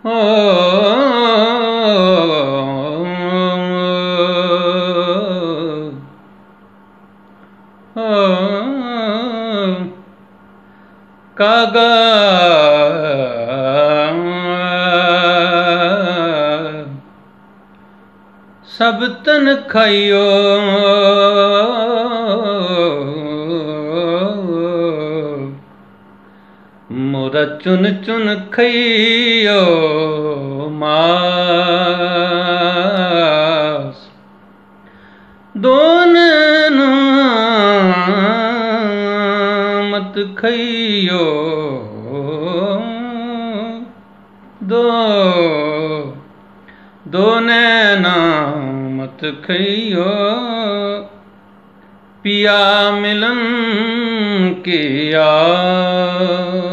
हो कागा सब तन खाइयो मोरा चुन चुन खाइयो मास दोन मत खाइयो दो नैना मत खाइयो पिया मिलन के आ